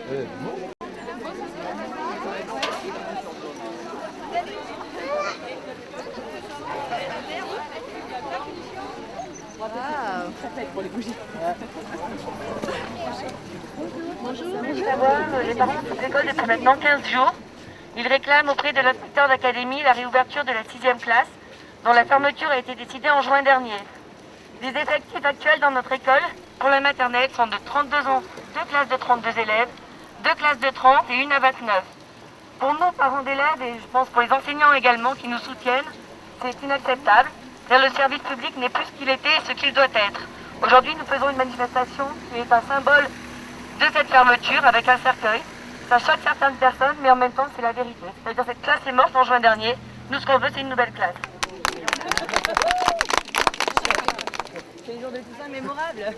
Pour les bougies. Bonjour. Les parents de l'école depuis maintenant 15 jours. Ils réclament auprès de l'inspecteur d'académie la réouverture de la 6e classe, dont la fermeture a été décidée en juin dernier. Les effectifs actuels dans notre école, pour la maternelle, sont de 32 ans, 2 classes de 32 élèves, 2 classes de 30 et une à 29. Pour nous, parents d'élèves, et je pense pour les enseignants également qui nous soutiennent, c'est inacceptable, car le service public n'est plus ce qu'il était et ce qu'il doit être. Aujourd'hui, nous faisons une manifestation qui est un symbole de cette fermeture avec un cercueil. Ça choque certaines personnes, mais en même temps, c'est la vérité. C'est-à-dire que cette classe est morte en juin dernier. Nous, ce qu'on veut, c'est une nouvelle classe. C'est une jour de Toussaint mémorable.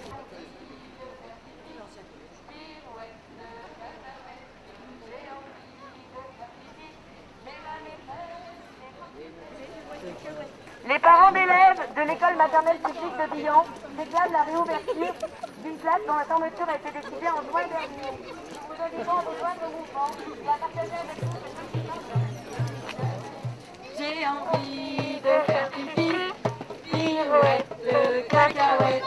Les parents d'élèves de l'école maternelle publique de Billon réclament la réouverture d'une classe dont la fermeture a été décidée en juin dernier. Nous avons besoin de mouvement et à partager avec vous ce J'ai envie de faire pipi, pirouette, cacahuète.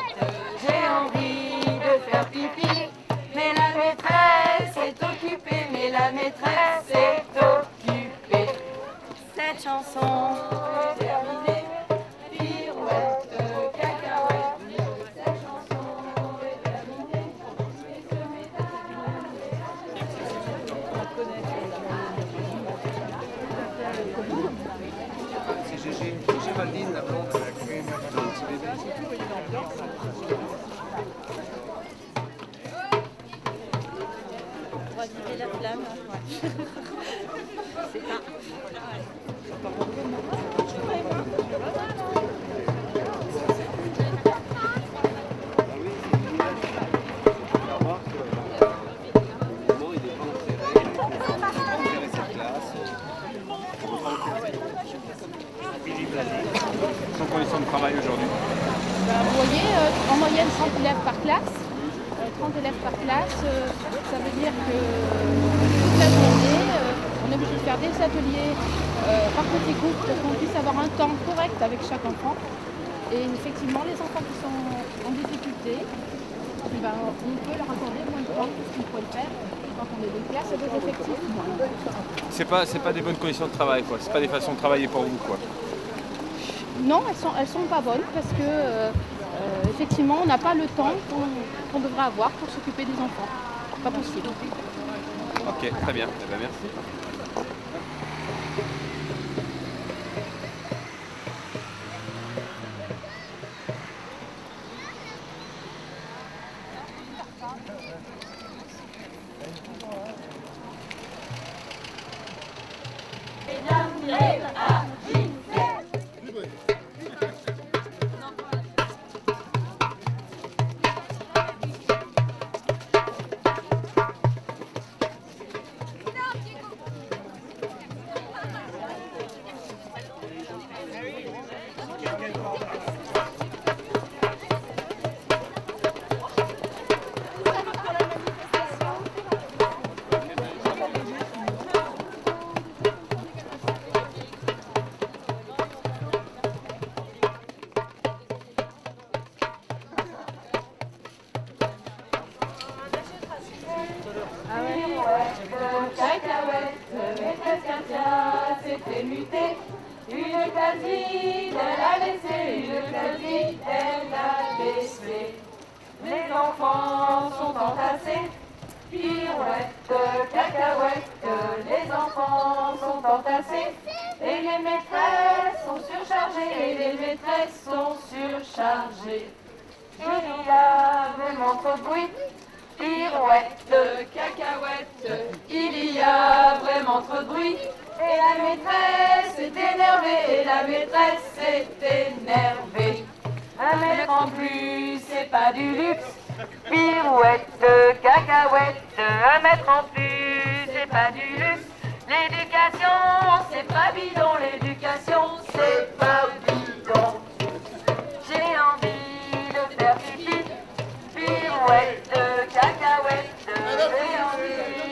J'ai envie de faire pipi, mais la maîtresse est occupée, mais la maîtresse est occupée. Cette chanson est terminée, pirouette, cacahuète. Cette chanson est terminée, et ce C'est Gégé Maldine, la blonde, qui a un petit bébé. Pour aviver la flamme. Ouais. C'est ça. Son conditions de travail aujourd'hui. Vous voyez, en moyenne 30 élèves par classe. 30 élèves par classe, ça veut dire que toute la journée, on est obligé de faire des ateliers par petits groupes pour qu'on puisse avoir un temps correct avec chaque enfant. Et effectivement, les enfants qui sont en difficulté, on peut leur accorder moins de temps que ce qu'ils pourraient faire quand on est des classes et des effectifs. C'est pas des bonnes conditions de travail, quoi. C'est pas des façons de travailler pour vous, quoi. Non, elles sont pas bonnes parce que effectivement, on n'a pas le temps qu'on devrait avoir pour s'occuper des enfants. Pas possible. Ok, très bien. Eh ben, merci. C'était muté. Une casine, elle a laissé, une casine, elle a laissé. Les enfants sont entassés, pirouette, cacahuète, les enfants sont entassés. Et les maîtresses sont surchargées, et les maîtresses sont surchargées. Il y a vraiment trop de bruit, pirouette, cacahuète, il y a vraiment trop de bruit. Et la maîtresse est énervée, et la maîtresse est énervée. Un mètre en plus, c'est pas du luxe. pirouette, cacahuète, 1 mètre en plus, c'est pas du luxe. L'éducation, C'est pas bidon, l'éducation, c'est pas bidon. j'ai envie de faire pipi, pirouette, cacahuète, j'ai envie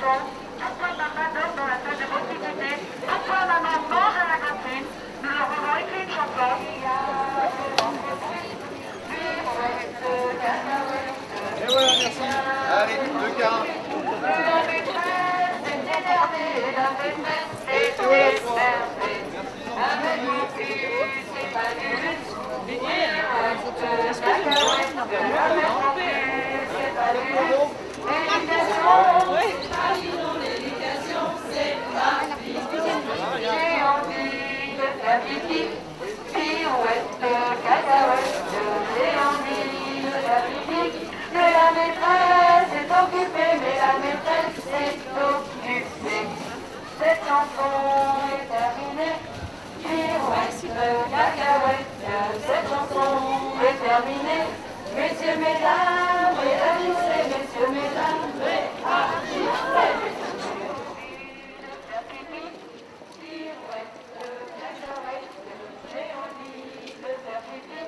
chansons. Pourquoi maman dort dans la salle de prostituée? Pourquoi maman mange à la cantine? Nous leur avons écrit une chanson. Et voilà, merci. Allez, le cas. La maîtresse est énervée, la maîtresse est énervée. Avec mon fils, c'est pas du luxe. Cacahuète, cacahuète, la maîtresse, c'est pas du luxe. L'éducation, c'est ma vie. J'ai envie de faire pipi. Pirouette, cacahuète, j'ai envie de faire pipi. Mais la maîtresse est occupée, mais la maîtresse est occupée. Cette chanson est terminée. Pirouette, cacahuète, cette chanson est terminée. Messieurs, mesdames, réagissez, messieurs, mesdames, réagissez. Pirouette, cacahuète, j'ai envie de faire pipi.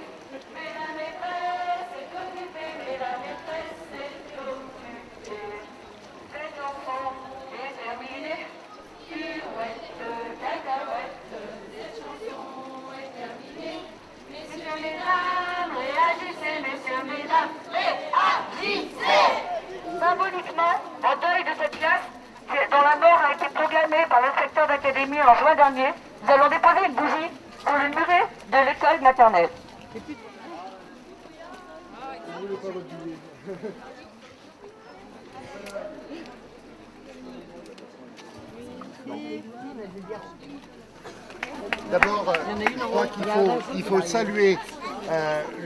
Mais la maîtresse est occupée, mais la maîtresse est occupée. Cette chanson est terminée. Pirouette, cacahuète, cette chanson est terminée. Messieurs, mesdames, réagissez, messieurs, mesdames, réagissez. Symboliquement, en deuil de cette classe, dont la mort a été proclamée par l'inspecteur d'académie en juin dernier, nous allons déposer une bougie sur le muret de l'école maternelle. D'abord, je crois qu'il faut saluer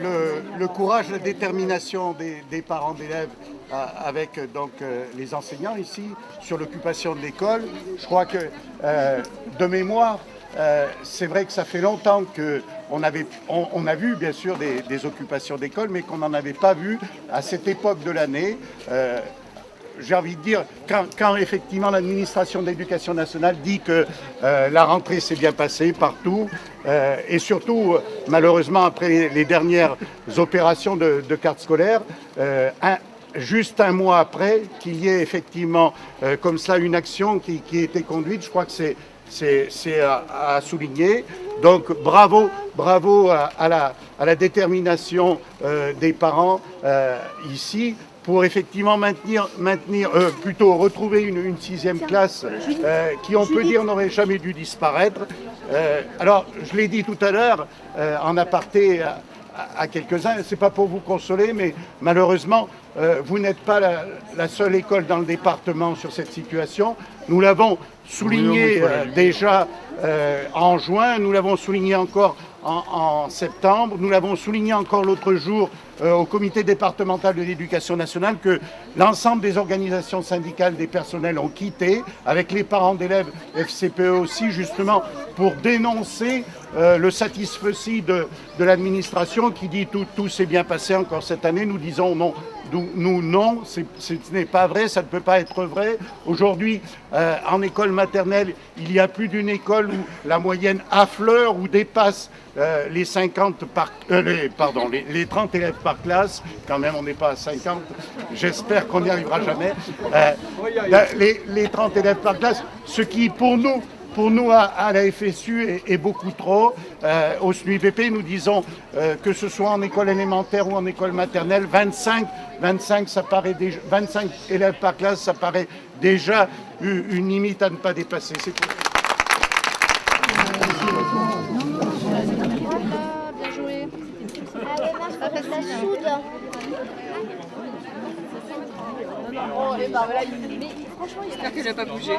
le courage, la détermination des parents d'élèves avec donc les enseignants ici sur l'occupation de l'école. Je crois que de mémoire, c'est vrai que ça fait longtemps qu'on a vu bien sûr des occupations d'école, mais qu'on n'en avait pas vu à cette époque de l'année. J'ai envie de dire, quand effectivement l'administration de l'éducation nationale dit que la rentrée s'est bien passée partout, et surtout, malheureusement, après les dernières opérations de carte scolaire, juste un mois après, qu'il y ait effectivement comme cela une action qui a été conduite, je crois que c'est à souligner. Donc bravo à la détermination des parents ici, pour effectivement plutôt retrouver une sixième classe qui, on peut dire, n'aurait jamais dû disparaître. Alors, je l'ai dit tout à l'heure, en aparté à quelques-uns, c'est pas pour vous consoler, mais malheureusement, vous n'êtes pas la seule école dans le département sur cette situation. Nous l'avons souligné déjà en juin, nous l'avons souligné encore en septembre, nous l'avons souligné encore l'autre jour au comité départemental de l'éducation nationale, que l'ensemble des organisations syndicales des personnels ont quitté, avec les parents d'élèves FCPE aussi, justement pour dénoncer le satisfecit de l'administration qui dit tout s'est bien passé encore cette année. Nous disons non. Non, ce n'est pas vrai, ça ne peut pas être vrai. Aujourd'hui, en école maternelle, il y a plus d'une école où la moyenne affleure ou dépasse les 30 élèves par classe. Quand même, on n'est pas à 50. J'espère qu'on n'y arrivera jamais. Les 30 élèves par classe, ce qui, pour nous, à la FSU, est beaucoup trop. Au SNUIPP, nous disons que ce soit en école élémentaire ou en école maternelle, 25 élèves par classe, ça paraît déjà une limite à ne pas dépasser. C'est tout. Bien joué. J'espère qu'elle n'a pas bougé.